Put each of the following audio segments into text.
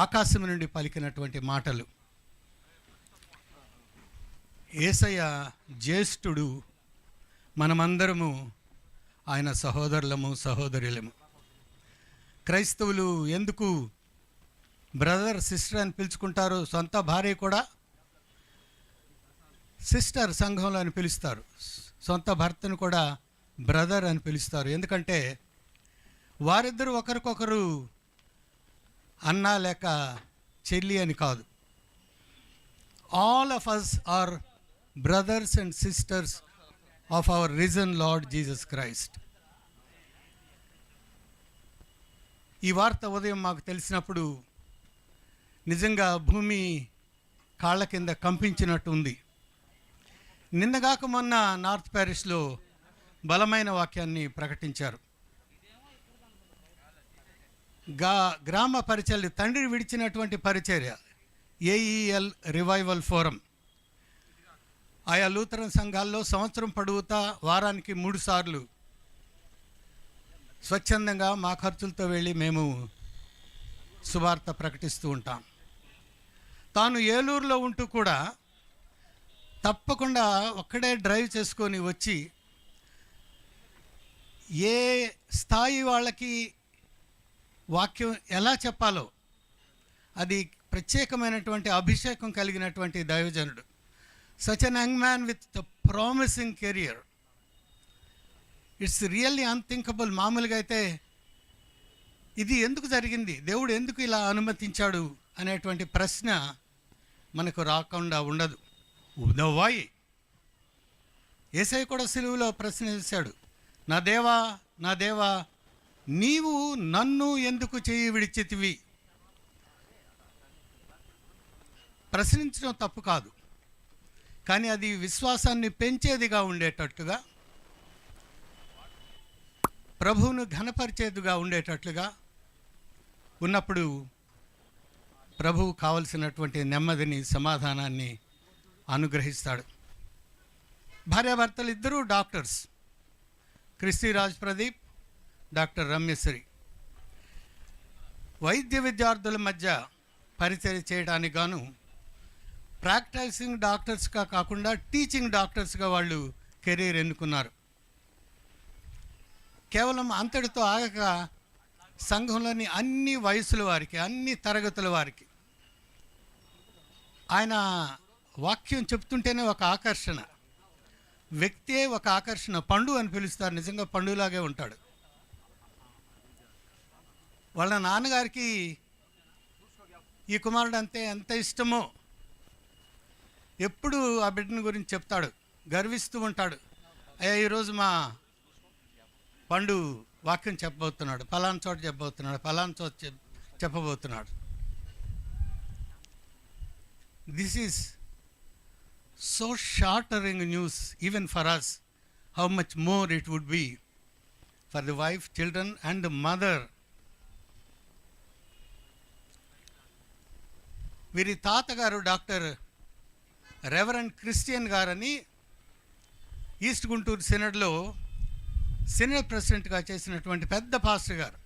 ఆకాశం నుండి పలికినటువంటి మాటలు. యేసయ్య జ్యేష్ఠుడు, మనమందరము ఆయన సహోదరులము సహోదరులము. క్రైస్తవులు ఎందుకు బ్రదర్ సిస్టర్ అని పిలుచుకుంటారు? సొంత భార్య కూడా సిస్టర్ సంఘంలో అని పిలుస్తారు, సొంత భర్తను కూడా బ్రదర్ అని పిలుస్తారు. ఎందుకంటే వారిద్దరూ ఒకరికొకరు అన్న లేక చెల్లి అని కాదు. All of us are brothers and sisters of our risen Lord Jesus Christ. ఈ వార్త ఉదయం మాకు తెలిసినప్పుడు నిజంగా భూమి కాళ్ళ కింద కంపించినట్టు ఉంది. నిన్నగాక మొన్న నార్త్ ప్యారిస్లో బలమైన వాక్యాన్ని ప్రకటించారు. గ్రామ పరిచర్య, తండ్రి విడిచినటువంటి పరిచర్య, ఏఈఎల్ రివైవల్ ఫోరం. ఆయా లూథరన్ సంఘాల్లో సంవత్సరం పొడవుతా వారానికి 3 సార్లు స్వచ్ఛందంగా మా ఖర్చులతో వెళ్ళి మేము సువార్త ప్రకటిస్తూ ఉంటాం. తాను ఏలూరులో ఉంటూ కూడా తప్పకుండా ఒక్కడే డ్రైవ్ చేసుకొని వచ్చి ఏ స్థాయి వాళ్ళకి వాక్యం ఎలా చెప్పాలో అది ప్రత్యేకమైనటువంటి అభిషేకం కలిగినటువంటి దైవజనుడు. Such an young man with the promising career. It's really unthinkable. మామూలుగా అయితే ఇది ఎందుకు జరిగింది, దేవుడు ఎందుకు ఇలా అనుమతించాడు అనేటువంటి ప్రశ్న మనకు రాకుండా ఉండదు. వై? యేసయ్య కూడా సిలువలో ప్రశ్న వేశాడు, నా దేవా నా దేవా నీవు నన్ను ఎందుకు చేయి విడిచితివి? ప్రశ్నించడం తప్పు కాదు, కానీ అది విశ్వాసాన్ని పెంచేదిగా ఉండేటట్టుగా, ప్రభువును ఘనపరిచేదిగా ఉండేటట్లుగా ఉన్నప్పుడు ప్రభువు కావలసినటువంటి నెమ్మదిని, సమాధానాన్ని అనుగ్రహిస్తాడు. భార్యాభర్తలు ఇద్దరూ డాక్టర్స్, క్రిస్టి రాజ్ ప్రదీప్, డాక్టర్ రమ్యశ్రీ. వైద్య విద్యార్థుల మధ్య పరిచయం చేయడానికి గాను ప్రాక్టీసింగ్ డాక్టర్స్గా కాకుండా టీచింగ్ డాక్టర్స్గా వాళ్ళు కెరీర్ ఎన్నుకున్నారు. కేవలం అంతటితో ఆగక సంఘంలోని అన్ని వయసుల వారికి, అన్ని తరగతుల వారికి ఆయన వాక్యం చెప్తుంటేనే ఒక ఆకర్షణ, వ్యక్తే ఒక ఆకర్షణ. పండు అని పిలుస్తారు, నిజంగా పండులాగే ఉంటాడు. వాళ్ళ నాన్నగారికి ఈ కుమారుడు అంతే ఎంత ఇష్టమో ఎప్పుడు ఆ బిడ్డని గురించి చెప్తాడు, గర్విస్తూ ఉంటాడు. అయ్యా ఈరోజు మా పండు వాక్యం చెప్పబోతున్నాడు, పలానా చోట చెప్పబోతున్నాడు, పలానా చోట చెప్పబోతున్నాడు. This is so shattering news even for us. How much more it would be for the wife, children and the mother. వీరి తాతగారు డాక్టర్ రెవరెండ్ క్రిస్టియన్ గారని ఈస్ట్ గుంటూరు సినడ్లో సినడ్ ప్రెసిడెంట్గా చేసినటువంటి పెద్ద పాస్టర్ గారు.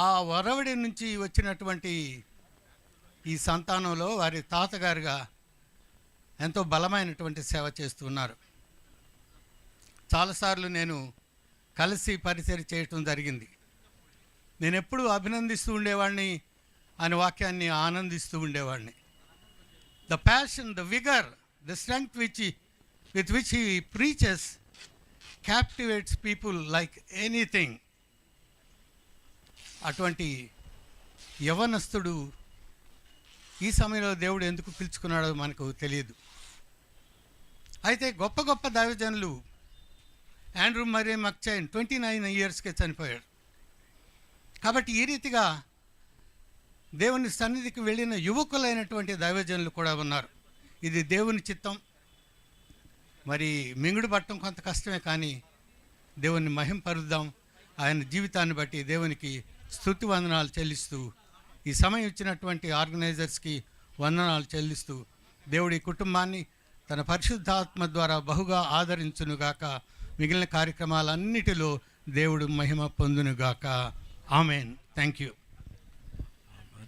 ఆ వరవడి నుంచి వచ్చినటువంటి ఈ సంతానంలో వారి తాతగారుగా ఎంతో బలమైనటువంటి సేవ చేస్తున్నారు. చాలాసార్లు నేను కలిసి పరిచయం చేయటం జరిగింది. నేను ఎప్పుడూ అభినందిస్తూ ఉండేవాడిని, ఆయన వాక్యాన్ని ఆనందిస్తూ ఉండేవాడిని. The passion, the vigour, the strength with which he preaches captivates people like anything. అటువంటి యవనస్తుడు ఈ సమయంలో దేవుడు ఎందుకు పిలుచుకున్నాడో మనకు తెలియదు. అయితే గొప్ప గొప్ప దైవజనులు, ఆండ్రూ మరే మక్చైన్ 29 ఇయర్స్కే చనిపోయాడు. కాబట్టి ఈ రీతిగా దేవుని సన్నిధికి వెళ్ళిన యువకులైనటువంటి దైవజనులు కూడా ఉన్నారు. ఇది దేవుని చిత్తం. మరి మింగుడు పట్టడం కొంత కష్టమే, కానీ దేవుని మహింపరుద్దాం. ఆయన జీవితాన్ని బట్టి దేవునికి స్తుతి వందనాలు చెల్లిస్తూ, ఈ సమయం ఇచ్చినటువంటి ఆర్గనైజర్స్కి వందనాలు చెల్లిస్తూ, దేవుడి కుటుంబాన్ని తన పరిశుద్ధాత్మ ద్వారా బహుగా ఆదరించునుగాక. మిగిలిన కార్యక్రమాలన్నిటిలో దేవుడు మహిమ పొందునుగాక. Amen. Thank you.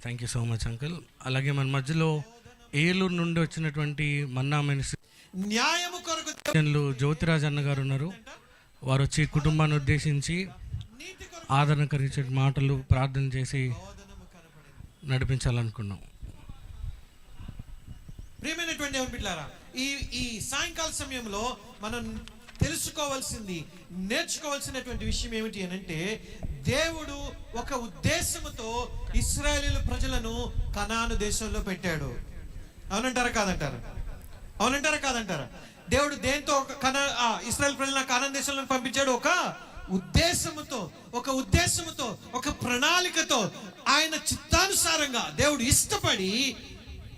Thank you so much uncle. అలాగే మన మధ్యలో ఏలూరు నుండి వచ్చినటువంటి మన్నా మినిస్ట్రీ న్యాయము కొరకు జ్యోతిరాజ్ అన్న గారు ఉన్నారు. వారు వచ్చి కుటుంబాన్ని ఉద్దేశించి ఆదరణ కలిగించే మాటలు ప్రార్థన చేసి నడిపించాలనుకున్నాం. ప్రియమైనటువంటి దేవుని బిడ్డలారా, ఈ సాయంకాల సమయంలో మనం తెలుసుకోవాల్సింది, నేర్చుకోవాల్సినటువంటి విషయం ఏమిటి అని అంటే, దేవుడు ఒక ఉద్దేశంతో ఇశ్రాయేలు ప్రజలను కనాను దేశంలో పెట్టాడు. అవునంటారా కాదంటారా? అవునంటారా కాదంటారా? దేవుడు దేంతో ఇశ్రాయేల్ ప్రజలను కనాను దేశంలో పంపించాడు? ఒక ఉద్దేశముతో ఒక ప్రణాళికతో, ఆయన చిత్తానుసారంగా దేవుడు ఇష్టపడి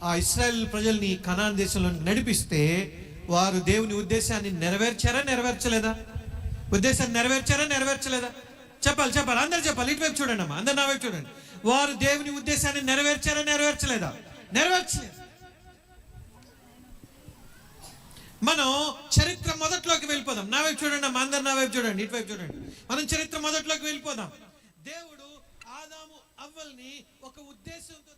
ఆ ఇశ్రాయేల్ ప్రజల్ని కనాను దేశంలో నడిపిస్తే వారు దేవుని ఉద్దేశాన్ని నెరవేర్చలేదా? ఉద్దేశాన్ని నెరవేర్చలేదా? చెప్పాలి, అందరు చెప్పాలి. ఇటువైపు చూడండి అమ్మా, అందరు నా వైపు చూడండి. వారు దేవుని ఉద్దేశాన్ని నెరవేర్చలేదా? నెరవేర్చలేదు. మనం చరిత్ర మొదట్లోకి వెళ్ళిపోదాం. నా వైపు చూడండి అమ్మా, అందరు నా వైపు చూడండి, ఇటువైపు చూడండి. మనం చరిత్ర మొదట్లోకి వెళ్ళిపోదాం. దేవుడు ఆదాము అవ్వల్ని ఒక ఉద్దేశంతో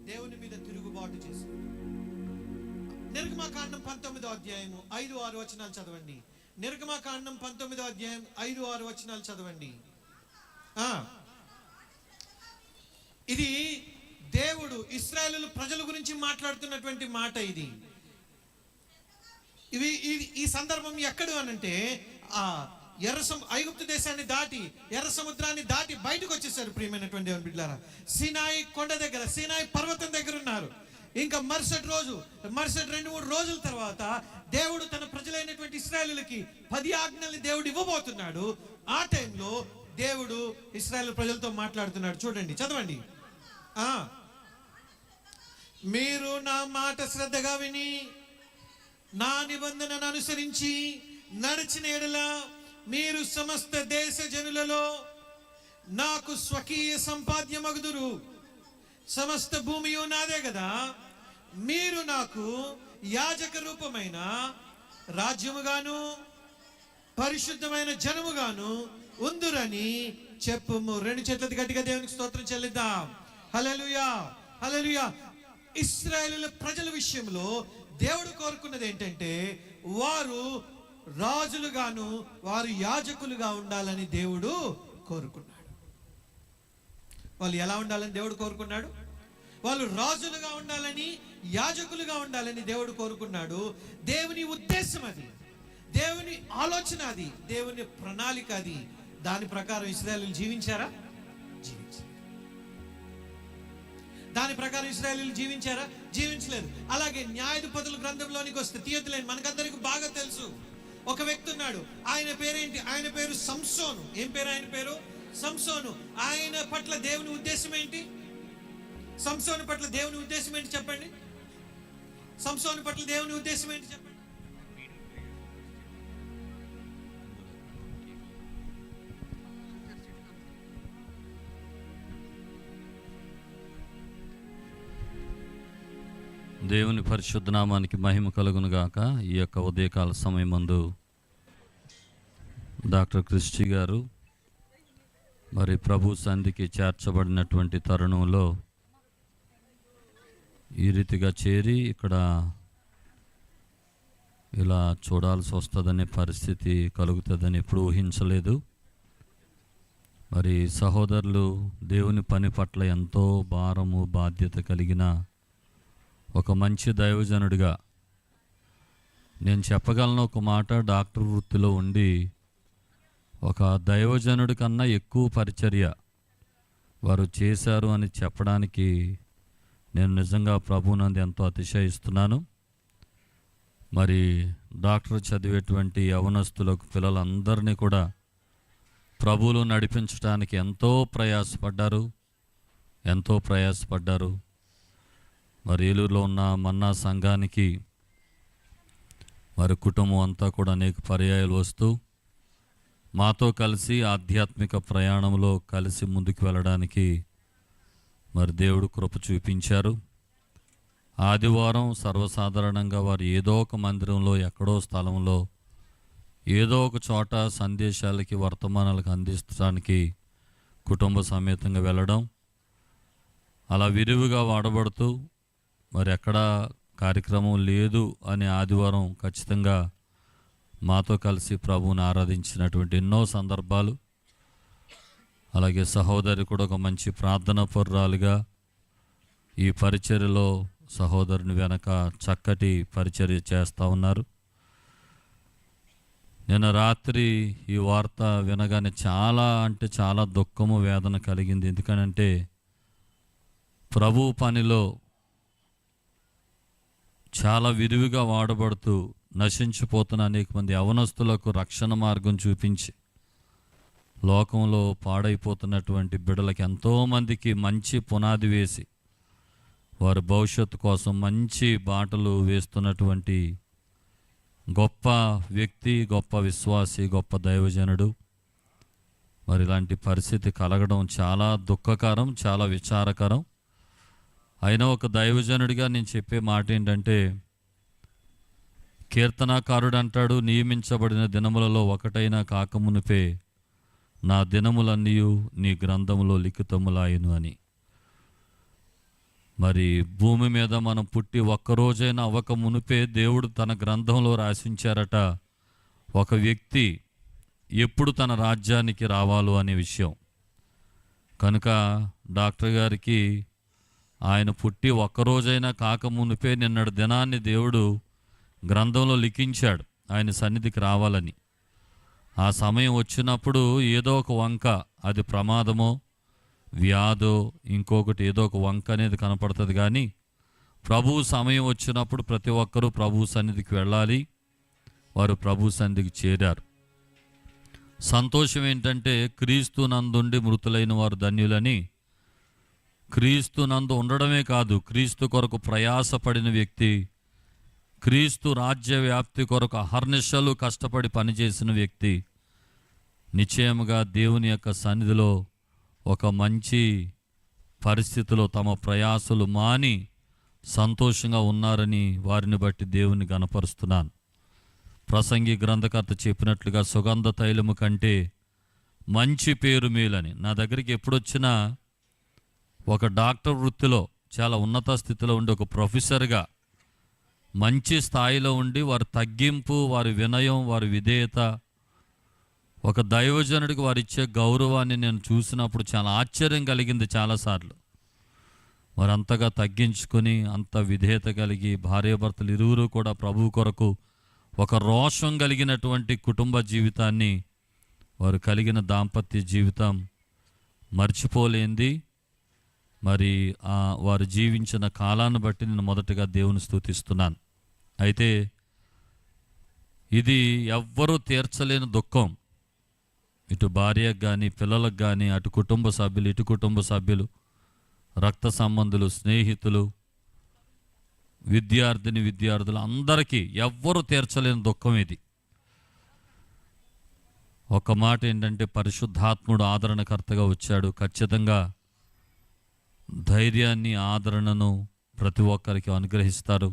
దేవుని మీద తిరుగుబాటు చేశారు. నిర్గమకాండం 19వ అధ్యాయము 5-6 వచనాలు చదవండి. నిర్గమకాండం 19వ అధ్యాయం 5-6 వచనాలు చదవండి. ఇది దేవుడు ఇశ్రాయేలు ప్రజల గురించి మాట్లాడుతున్నటువంటి మాట. ఈ సందర్భం ఎక్కడు అనంటే, ఐగుప్తు దేశాన్ని దాటి ఎర్ర సముద్రాన్ని దాటి బయటకు వచ్చేసారు. ప్రియమైనటువంటి దేవుని బిడ్డలారా, సీనాయి కొండ దగ్గర, సీనాయి పర్వతం దగ్గర ఉన్నారు. ఇంకా మరుసటి 2-3 రోజుల తర్వాత దేవుడు తన ప్రజలైనటువంటి ఇశ్రాయేలులకి 10 ఆజ్ఞల్ని దేవుడు ఇవ్వబోతున్నాడు. ఆ టైంలో దేవుడు ఇశ్రాయేలు ప్రజలతో మాట్లాడుతున్నాడు. చూడండి, చదవండి. మీరు నా మాట శ్రద్ధగా విని నా నిబంధనను అనుసరించి నడిచిన ఎడల మీరు సమస్త దేశ జనులలో నాకు స్వకీయ సంపాద్యమగుదురు. సమస్త భూమియు నాదే కదా. మీరు నాకు యాజక రూపమైన రాజ్యముగాను పరిశుద్ధమైన జనముగాను ఉందురని చెప్పుము. 2 చేతులతో గట్టిగా దేవునికి స్తోత్రం చెల్లిద్దాం. హల్లెలూయా, హల్లెలూయా. ఇశ్రాయేలు ప్రజల విషయంలో దేవుడు కోరుకున్నది ఏంటంటే, వారు రాజులుగాను వారు యాజకులుగా ఉండాలని దేవుడు కోరుకున్నాడు. వాళ్ళు ఎలా ఉండాలని దేవుడు కోరుకున్నాడు? వాళ్ళు రాజులుగా ఉండాలని, యాజకులుగా ఉండాలని దేవుడు కోరుకున్నాడు. దేవుని ఉద్దేశం అది, దేవుని ఆలోచన అది, దేవుని ప్రణాళిక అది. దాని ప్రకారం ఇశ్రాయేలీయులు జీవించారా? దాని ప్రకారం ఇశ్రాయేలీయులు జీవించారా? జీవించలేదు. అలాగే న్యాయాధిపతుల గ్రంథంలోనికి వస్తే, తీయతులేని మనకందరికి బాగా తెలుసు, ఒక వ్యక్తి ఉన్నాడు. ఆయన పేరేంటి? ఆయన పేరు సంసోను. ఏం పేరు ఆయన పేరు? సంసోను. ఆయన పట్ల దేవుని ఉద్దేశం ఏంటి? సంసోను పట్ల దేవుని ఉద్దేశం ఏంటి చెప్పండి? సంసోను పట్ల దేవుని ఉద్దేశం ఏంటి చెప్పండి? దేవుని పరిశుద్ధ నామానికి మహిమ కలుగును గాక. ఈ యొక్క ఉదయకాల సమయమందు డాక్టర్ క్రిస్టి గారు మరి ప్రభు సంధికి చేర్చబడినటువంటి తరుణంలో ఈ రీతిగా చేరి ఇక్కడ ఇలా చూడాల్సి వస్తుందనే పరిస్థితి కలుగుతుందని ఎప్పుడు ఊహించలేదు. మరి సహోదరులు దేవుని పని పట్ల ఎంతో భారము బాధ్యత కలిగిన ఒక మంచి దైవజనుడిగా నేను చెప్పగలను. ఒక మాట, డాక్టర్ వృత్తిలో ఉండి ఒక దైవజనుడి కన్నా ఎక్కువ పరిచర్య వారు చేశారు అని చెప్పడానికి నేను నిజంగా ప్రభువునందు ఎంతో అతిశయిస్తున్నాను. మరి డాక్టర్ చదివేటువంటి యవనస్తులకు పిల్లలందరినీ కూడా ప్రభువులు నడిపించడానికి ఎంతో ప్రయాసపడ్డారు. మరి ఏలూరులో ఉన్న మన్నా సంఘానికి మరి కుటుంబం అంతా కూడా అనేక పర్యాయాలు వస్తూ మాతో కలిసి ఆధ్యాత్మిక ప్రయాణంలో కలిసి ముందుకు వెళ్ళడానికి మరి దేవుడు కృప చూపించారు. ఆదివారం సర్వసాధారణంగా వారు ఏదో ఒక మందిరంలో, ఎక్కడో స్థలంలో, ఏదో ఒక చోట సందేశాలకి, వర్తమానాలకు అందించడానికి కుటుంబ సమేతంగా వెళ్ళడం, అలా విరివిగా వాడబడుతూ మరి ఎక్కడ కార్యక్రమం లేదు అని ఆదివారం ఖచ్చితంగా మాతో కలిసి ప్రభువుని ఆరాధించినటువంటి ఎన్నో సందర్భాలు. అలాగే సహోదరి కూడా ఒక మంచి ప్రార్థనా పరురాలుగా ఈ పరిచర్యలో సహోదరుని వెనక చక్కటి పరిచర్య చేస్తూ ఉన్నారు. నిన్న రాత్రి ఈ వార్త వినగానే చాలా దుఃఖము, వేదన కలిగింది. ఎందుకనంటే ప్రభు పనిలో చాలా విరివిగా వాడబడుతూ నశించిపోతున్న అనేక మంది యవనస్తులకు రక్షణ మార్గం చూపించి లోకంలో పాడైపోతున్నటువంటి బిడ్డలకి ఎంతోమందికి మంచి పునాది వేసి వారి భవిష్యత్తు కోసం మంచి బాటలు వేస్తున్నటువంటి గొప్ప వ్యక్తి, గొప్ప విశ్వాసి, గొప్ప దైవజనుడు. మరి ఇలాంటి పరిస్థితి కలగడం చాలా దుఃఖకరం, చాలా విచారకరం. అయినా ఒక దైవజనుడిగా నేను చెప్పే మాట ఏంటంటే, కీర్తనాకారుడు అంటాడు, నియమించబడిన దినములలో ఒకటైనా కాకమునిపే నా దినములన్నీ నీ గ్రంథములో లిఖితములాయను అని. మరి భూమి మీద మనం పుట్టి ఒక్కరోజైనా అవ్వక మునిపే దేవుడు తన గ్రంథంలో రాసించారట ఒక వ్యక్తి ఎప్పుడు తన రాజ్యానికి రావాలో అనే విషయం. కనుక డాక్టర్ గారికి ఆయన పుట్టి ఒక్కరోజైనా కాకమునిపే నిన్నటి దినాన్ని దేవుడు గ్రంథంలో లిఖించాడు ఆయన సన్నిధికి రావాలని. ఆ సమయం వచ్చినప్పుడు ఏదో ఒక వంక, అది ప్రమాదమో వ్యాధో ఇంకొకటి, ఏదో ఒక వంక అనేది కనపడుతుంది. కానీ ప్రభువు సమయం వచ్చినప్పుడు ప్రతి ఒక్కరూ ప్రభు సన్నిధికి వెళ్ళాలి. వారు ప్రభు సన్నిధికి చేరారు. సంతోషం ఏంటంటే క్రీస్తు నందుండి మృతులైన వారు ధన్యులని. క్రీస్తు నందు ఉండడమే కాదు, క్రీస్తు కొరకు ప్రయాసపడిన వ్యక్తి, క్రీస్తు రాజ్య వ్యాప్తి కొరకు అహర్నిశలు కష్టపడి పనిచేసిన వ్యక్తి నిశ్చయముగా దేవుని యొక్క సన్నిధిలో ఒక మంచి పరిస్థితిలో తమ ప్రయాసలు మాని సంతోషంగా ఉన్నారని వారిని బట్టి దేవుని గణపరుస్తున్నాను. ప్రసంగి గ్రంథకర్త చెప్పినట్లుగా సుగంధ తైలము కంటే మంచి పేరు మేలని. నా దగ్గరికి ఎప్పుడొచ్చినా ఒక డాక్టర్ వృత్తిలో చాలా ఉన్నత స్థితిలో ఉండి ఒక ప్రొఫెసర్గా మంచి స్థాయిలో ఉండి వారి తగ్గింపు, వారి వినయం, వారి విధేయత, ఒక దైవజనుడికి వారు ఇచ్చే గౌరవాన్ని నేను చూసినప్పుడు చాలా ఆశ్చర్యం కలిగింది. చాలాసార్లు వారు అంతగా తగ్గించుకొని అంత విధేయత కలిగి భార్యాభర్తలు ఇరువురు కూడా ప్రభువు కొరకు ఒక రోషం కలిగినటువంటి కుటుంబ జీవితాన్ని వారు కలిగిన దాంపత్య జీవితం మర్చిపోలేంది. మరి వారు జీవించిన కాలాన్ని బట్టి నేను మొదటగా దేవుని స్తుతిస్తున్నాను. అయితే ఇది ఎవ్వరూ తీర్చలేని దుఃఖం. ఇటు భార్యకు కానీ, పిల్లలకు కానీ, అటు కుటుంబ సభ్యులు, ఇటు కుటుంబ సభ్యులు, రక్త సంబంధులు, స్నేహితులు, విద్యార్థులు అందరికీ ఎవ్వరూ తీర్చలేని దుఃఖం ఇది. ఒక మాట ఏంటంటే, పరిశుద్ధాత్ముడు ఆదరణకర్తగా వచ్చాడు. ఖచ్చితంగా ధైర్యాన్ని, ఆదరణను ప్రతి ఒక్కరికి అనుగ్రహిస్తారు.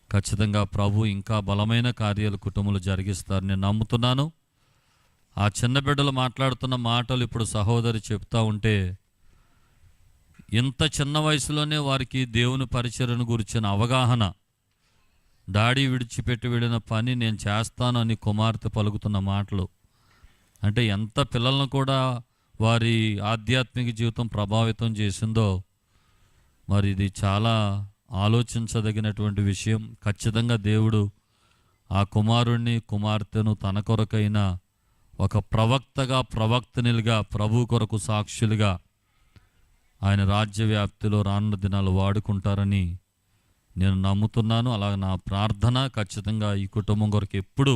ఖచ్చితంగా ప్రభు ఇంకా బలమైన కార్యాలు కుటుంబంలో జరిగిస్తారు నేను నమ్ముతున్నాను. ఆ చిన్న బిడ్డలు మాట్లాడుతున్న మాటలు ఇప్పుడు సహోదరి చెప్తా ఉంటే, ఇంత చిన్న వయసులోనే వారికి దేవుని పరిచర్యను గురించిన అవగాహన, డాడీ విడిచిపెట్టి వెళ్ళిన పని నేను చేస్తాను అని కుమార్తె పలుకుతున్న మాటలు, అంటే ఎంత పిల్లలను కూడా వారి ఆధ్యాత్మిక జీవితం ప్రభావితం చేసిందో మరి ఇది చాలా ఆలోచించదగినటువంటి విషయం. ఖచ్చితంగా దేవుడు ఆ కుమారుణ్ణి కుమార్తెను తన కొరకైన ఒక ప్రవక్తగా ప్రవక్తనిలుగా ప్రభు కొరకు సాక్షులుగా ఆయన రాజ్య వ్యాప్తిలో రానున్న దినాలు వాడుకుంటారని నేను నమ్ముతున్నాను. అలాగే నా ప్రార్థన, ఖచ్చితంగా ఈ కుటుంబం కొరకు ఎప్పుడు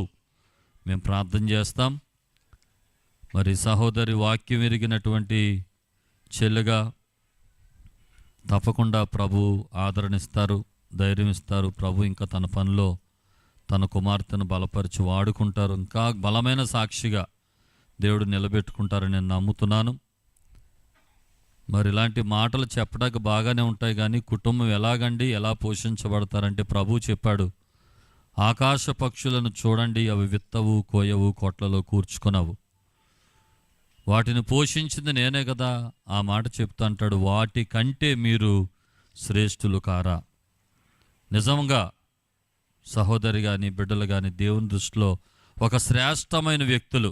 మేము ప్రార్థన చేస్తాం. మరి సహోదరి వాక్యం ఎరిగినటువంటి చెల్లిగా తప్పకుండా ప్రభు ఆదరణిస్తారు, ధైర్యం ఇస్తారు. ప్రభు ఇంకా తన పనిలో తన కుమార్తెను బలపరిచి వాడుకుంటారు. ఇంకా బలమైన సాక్షిగా దేవుడు నిలబెట్టుకుంటారని నేను నమ్ముతున్నాను. మరి ఇలాంటి మాటలు చెప్పడానికి బాగానే ఉంటాయి, కానీ కుటుంబం ఎలాగండి, ఎలా పోషించబడతారంటే ప్రభు చెప్పాడు, ఆకాశ పక్షులను చూడండి, అవి విత్తవు, కోయవు, కొట్లలో కూర్చుకొనవు, వాటిని పోషించింది నేనే కదా. ఆ మాట చెప్తా అంటాడు, వాటి కంటే మీరు శ్రేష్ఠులు కారా. నిజంగా సహోదరి కానీ బిడ్డలు కానీ దేవుని దృష్టిలో ఒక శ్రేష్టమైన వ్యక్తులు,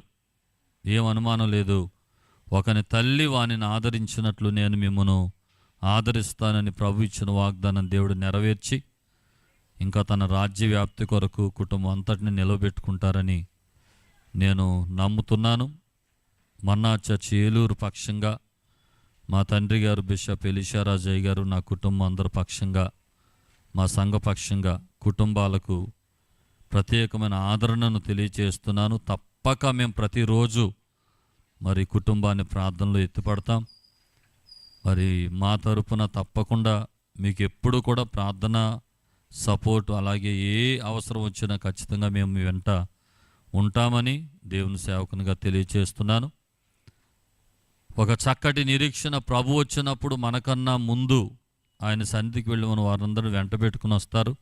ఏం అనుమానం లేదు. ఒకని తల్లి వానిని ఆదరించినట్లు నేను మిమ్మను ఆదరిస్తానని ప్రభు ఇచ్చిన వాగ్దానం దేవుడు నెరవేర్చి ఇంకా తన రాజ్య వ్యాప్తి కొరకు కుటుంబం అంతటిని నిలబెట్టుకుంటారని నేను నమ్ముతున్నాను. మన్నా చర్చ్ ఏలూరు పక్షంగా మా తండ్రి గారు బిషప్ ఎలీషారాజయ్య గారు, నా కుటుంబం అందరి పక్షంగా, మా సంఘ పక్షంగా కుటుంబాలకు ప్రత్యేకమైన ఆదరణను తెలియచేస్తున్నాను. తప్పక మేము ప్రతిరోజు మరి కుటుంబాన్ని ప్రార్థనలో ఎత్తిపడతాం. మరి మా తరపున తప్పకుండా మీకు ఎప్పుడు కూడా ప్రార్థన సపోర్ట్, అలాగే ఏ అవసరం వచ్చినా ఖచ్చితంగా మేము మీ వెంట ఉంటామని దేవుని సేవకునిగా తెలియచేస్తున్నాను. ఒక చక్కటి నిరీక్షణ, ప్రభు వచ్చినప్పుడు మనకన్నా ముందు ఆయన సన్నిధికి వెళ్ళి మనం వారందరూ వెంట పెట్టుకుని వస్తారు.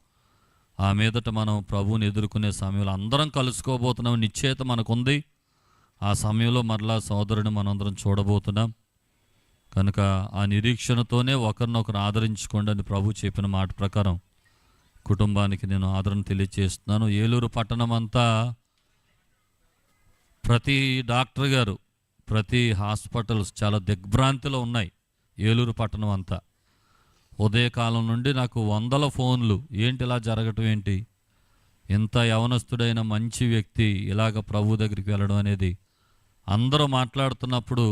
ఆ మీదట మనం ప్రభువుని ఎదుర్కొనే సమయంలో అందరం కలుసుకోబోతున్నాం, నిశ్చయిత మనకుంది. ఆ సమయంలో మరలా సోదరుని మనందరం చూడబోతున్నాం కనుక ఆ నిరీక్షణతోనే ఒకరినొకరు ఆదరించుకోండి అని ప్రభు చెప్పిన మాట ప్రకారం కుటుంబానికి నేను ఆదరణ తెలియజేస్తున్నాను. ఏలూరు పట్టణం అంతా ప్రతి డాక్టర్ గారు, ప్రతి హాస్పిటల్స్ చాలా దిగ్భ్రాంతిలో ఉన్నాయి. ఏలూరు పట్టణం అంతా ఉదయకాలం నుండి నాకు వందల ఫోన్లు, ఏంటి ఇలా జరగటం ఏంటి, ఇంత యవనస్తుడైన మంచి వ్యక్తి ఇలాగ ప్రభు దగ్గరికి వెళ్ళడం అనేది అందరూ మాట్లాడుతున్నప్పుడు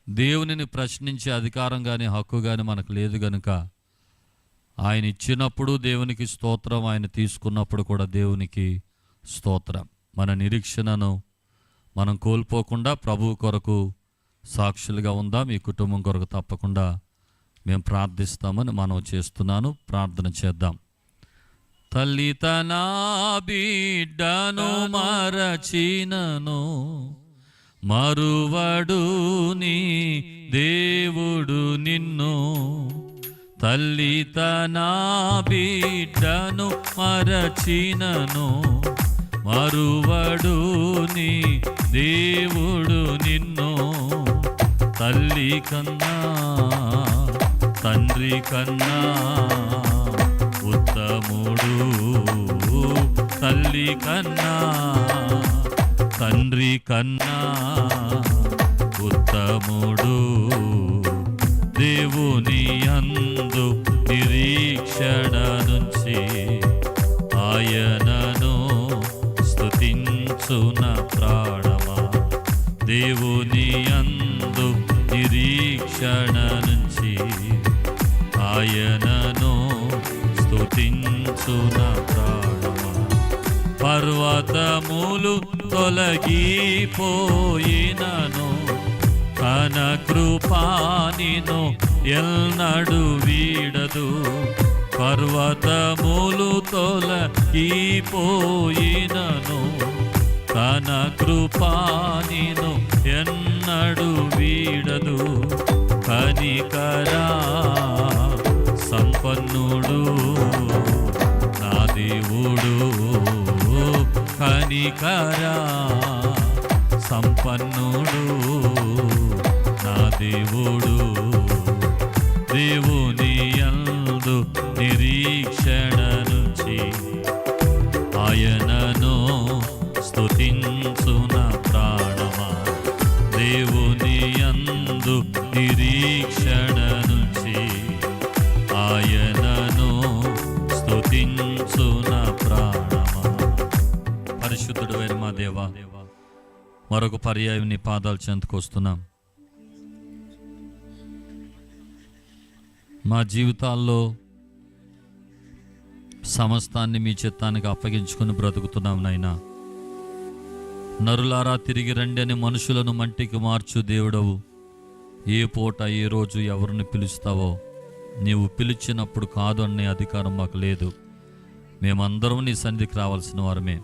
దేవునిని ప్రశ్నించే అధికారం కానీ హక్కు కానీ మనకు లేదు కనుక ఆయన ఇచ్చినప్పుడు దేవునికి స్తోత్రం, ఆయన తీసుకున్నప్పుడు కూడా దేవునికి స్తోత్రం. మన నిరీక్షణను మనం కోల్పోకుండా ప్రభు కొరకు సాక్షులుగా ఉందాం. ఈ కుటుంబం కొరకు తప్పకుండా మేము ప్రార్థిస్తామని మనం చేస్తున్నాను. ప్రార్థన చేద్దాం. తల్లి తన బిడ్డను మరచినను, మరువడు నీ దేవుడు నిన్ను. తల్లి తన బిడ్డను మరచినను, మరువడు నీ దేవుడు నిన్ను. తల్లి కన్నా తండ్రి కన్నా ఉత్తముడు, తల్లి కన్నా తండ్రి కన్నా ఉత్తముడు. దేవుని యందు నిరీక్షణ నుంచి ఆయనను స్తుతించున ప్రాణమా. దేవుని యందు నిరీక్షణ నుంచి ఆయనను స్తుతించున ప్రాణమా. పర్వతములు తొలగిపోయినను తన కృపా నిన్ను ఎల్నడు వీడదు. పర్వతములు తొలగిపోయినను తన కృపా నిన్ను ఎన్నడు వీడదు. కనికరా సంపన్నుడు నా దేవుడు, కనికరా సంపన్నుడు నా దేవుడు, దేవుని యందు నిరీక్షణ నుంచి ఆయనను స్తుతించున ప్రాణమా, దేవుని యందు నిరీక్షణ నుంచి ఆయనను స్తుతించున ప్రాణమా. పరిశుద్ధుడు అయిన మా దేవా, మరొక పర్యాయం నీ పాదాలు చెందుకొస్తున్నాం. మా జీవితాల్లో సమస్తాన్ని మీ చిత్తానికి అప్పగించుకుని బ్రతుకుతున్నాం నైనా. నరులారా తిరిగి రండి అని మనుషులను మంటికి మార్చు దేవుడవు. ఏ పూట ఏ రోజు ఎవరిని పిలుస్తావో నీవు పిలిచినప్పుడు కాదు అనే అధికారం మాకు లేదు. మేమందరం నీ సన్నిధికి రావాల్సిన వారమే.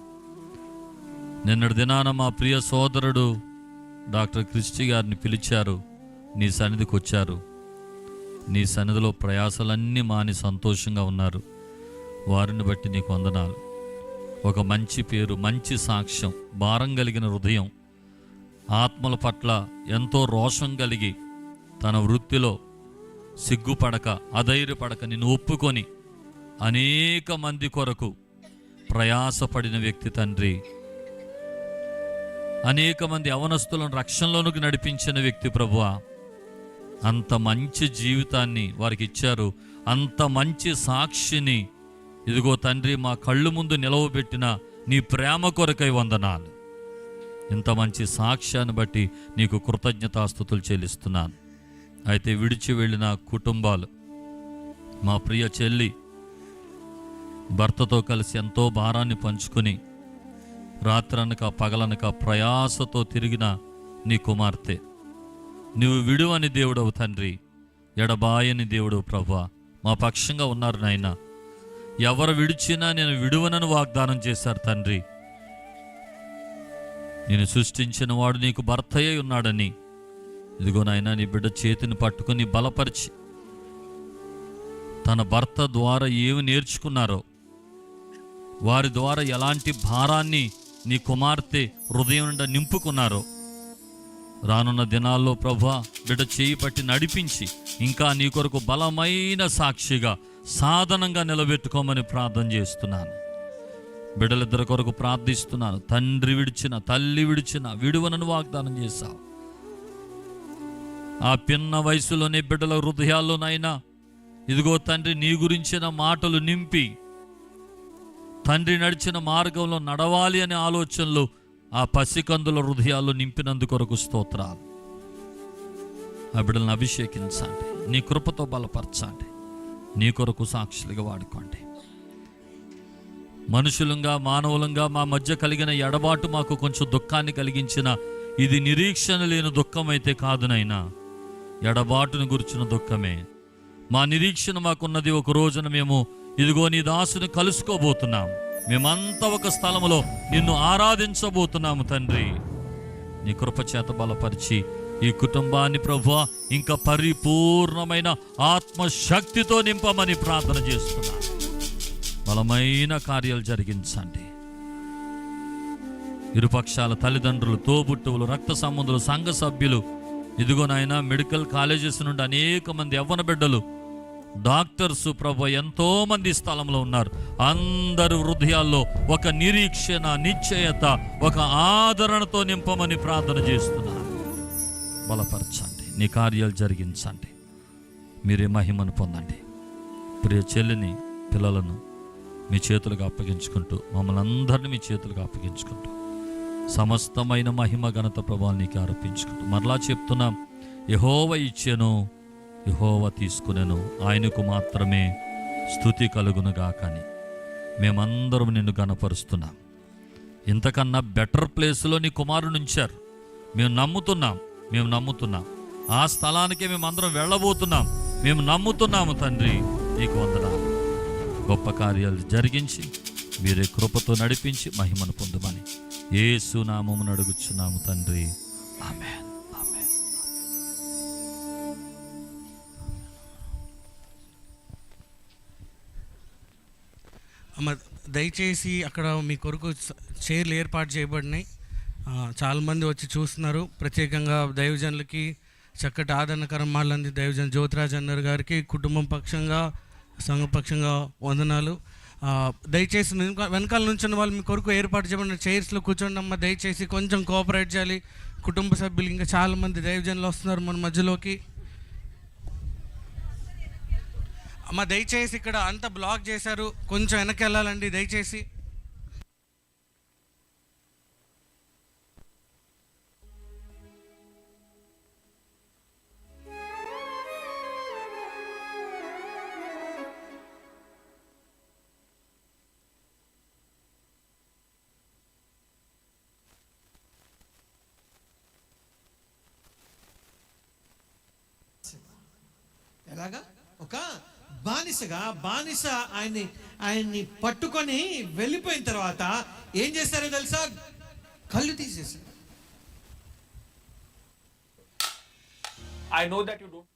నిన్నటి దినాన మా ప్రియ సోదరుడు డాక్టర్ క్రిస్టి గారిని పిలిచారు, నీ సన్నిధికి వచ్చారు. నీ సన్నిధిలో ప్రయాసలన్నీ మాని సంతోషంగా ఉన్నారు. వారిని బట్టి నీకు వందనాలు. ఒక మంచి పేరు, మంచి సాక్ష్యం, భారం కలిగిన హృదయం, ఆత్మల పట్ల ఎంతో రోషం కలిగి తన వృత్తిలో సిగ్గుపడక అధైర్యపడక నిన్ను ఒప్పుకొని అనేక మంది కొరకు ప్రయాసపడిన వ్యక్తి తండ్రి. అనేక మంది యవనస్తులను రక్షణలోనికి నడిపించిన వ్యక్తి ప్రభువా. అంత మంచి జీవితాన్ని వారికి ఇచ్చారు, అంత మంచి సాక్షిని ఇదిగో తండ్రి మా కళ్ళు ముందు నిలవబెట్టిన నీ ప్రేమ కొరకై వందనాలు. ఇంత మంచి సాక్ష్యాన్ని బట్టి నీకు కృతజ్ఞతాస్తుతులు చెల్లిస్తున్నాను. అయితే విడిచి వెళ్ళిన కుటుంబాలు, మా ప్రియ చెల్లి భర్తతో కలిసి ఎంతో భారాన్ని పంచుకొని రాత్రనక పగలనక ప్రయాసతో తిరిగిన నీ కుమార్తె, నువ్వు విడువని దేవుడవు తండ్రి, ఎడబాయని దేవుడవు ప్రభువా. మా పక్షంగా ఉన్నారు నాయన. ఎవరు విడిచినా నేను విడువనని వాగ్దానం చేశారు తండ్రి. నేను సృష్టించిన వాడు నీకు భర్తయ్య ఉన్నాడని ఇదిగో నాయన నీ బిడ్డ చేతిని పట్టుకుని బలపరిచి తన భర్త ద్వారా ఏమి నేర్చుకున్నారో, వారి ద్వారా ఎలాంటి భారాన్ని నీ కుమార్తె హృదయం నుండి నింపుకున్నారో రానున్న దినాల్లో ప్రభువా బిడ్డ చేయి పట్టి నడిపించి ఇంకా నీ కొరకు బలమైన సాక్షిగా సాధనంగా నిలబెట్టుకోమని ప్రార్థన చేస్తున్నాను. బిడ్డలిద్దరి కొరకు ప్రార్థిస్తున్నాను. తండ్రి విడిచిన తల్లి విడిచిన విడువనను వాగ్దానం చేశావు. ఆ పిన్న వయసులోనే బిడ్డల హృదయాల్లోనైనా ఇదిగో తండ్రి నీ గురించిన మాటలు నింపి తండ్రి నడిచిన మార్గంలో నడవాలి అనే ఆలోచనలు ఆ పసికందుల హృదయాల్లో నింపినందుకొరకు స్తోత్రాలు. ఆ బిడ్డలను అభిషేకించండి, నీ కృపతో బలపరచండి, నీ కొరకు సాక్షులుగా వాడుకోండి. మనుషులంగా మానవులంగా మా మధ్య కలిగిన ఎడబాటు మాకు కొంచెం దుఃఖాన్ని కలిగించిన ఇది నిరీక్షణ లేని దుఃఖం అయితే కాదునైనా, ఎడబాటును గురించిన దుఃఖమే. మా నిరీక్షణ మాకున్నది ఒక రోజున మేము ఇదిగో నీ దాసుని కలుసుకోబోతున్నాం. మేమంతా ఒక స్థలంలో నిన్ను ఆరాధించబోతున్నాము తండ్రి. నీ కృప చేత బలపరిచి ఈ కుటుంబాన్ని ప్రభువా ఇంకా పరిపూర్ణమైన ఆత్మశక్తితో నింపమని ప్రార్థన చేస్తున్నా. బలమైన కార్యాలు జరిగించండి. ఇరుపక్షాల తల్లిదండ్రులు, తోబుట్టువులు, రక్త సంబంధులు, సంఘ సభ్యులు, ఇదిగో నాయన మెడికల్ కాలేజెస్ నుండి అనేక మంది యవ్వన బిడ్డలు, డాక్టర్స్ ప్రభు ఎంతో మంది స్థలంలో ఉన్నారు. అందరు హృదయాల్లో ఒక నిరీక్షణ, నిశ్చయత, ఒక ఆదరణతో నింపమని ప్రార్థన చేస్తున్నారు. బలపరచండి, నీ కార్యాలు జరిగించండి, మీరే మహిమను పొందండి. ప్రియ చెల్లిని, పిల్లలను మీ చేతులకు అప్పగించుకుంటూ, మమ్మల్ని అందరినీ మీ చేతులకు అప్పగించుకుంటూ సమస్తమైన మహిమ ఘనత ప్రభావాలు నీకు ఆరోపించుకుంటూ మరలా చెప్తున్నాం, యెహోవా ఇచ్చెను, యెహోవా తీసుకునేను, ఆయనకు మాత్రమే స్తుతి కలుగునుగా. కానీ మేమందరం నిన్ను గణపరుస్తున్నాం. ఇంతకన్నా బెటర్ ప్లేస్లో నీ కుమారుని ఉంచారు. మేము నమ్ముతున్నాం. ఆ స్థలానికే మేమందరం వెళ్ళబోతున్నాం. మేము నమ్ముతున్నాము తండ్రి. నీకు వందనాలు. గొప్ప కార్యాలు జరిగించి మీరే కృపతో నడిపించి మహిమను పొందమని యేసు నామమున అడుగుచున్నాము తండ్రి. ఆమేన్. దయచేసి అక్కడ మీ కొరకు చైర్లు ఏర్పాటు చేయబడినాయి. చాలామంది వచ్చి చూస్తున్నారు. ప్రత్యేకంగా దైవజనులకి చక్కటి ఆదరణకరం మాటలంది దైవజన్ జ్యోతిరాజ్ అన్నర్ గారికి కుటుంబం పక్షంగా సంఘపక్షంగా వందనాలు. దయచేసి వెనకాల నుంచిన వాళ్ళు మీ కొరకు ఏర్పాటు చేయబడిన చైర్స్లో కూర్చోండి అమ్మ. దయచేసి కొంచెం కోఆపరేట్ చేయాలి. కుటుంబ సభ్యులు ఇంకా చాలామంది దైవజనులు వస్తున్నారు మన మధ్యలోకి. అమ్మ దయచేసి ఇక్కడ అంతా బ్లాక్ చేశారు, కొంచెం వెనక్కి వెళ్ళాలండి దయచేసి. ఎలాగా ఒక బానిస ఆయన్ని పట్టుకొని వెళ్ళిపోయిన తర్వాత ఏం చేస్తారో తెలుసా? కళ్ళు తీసేశారు. I know that you don't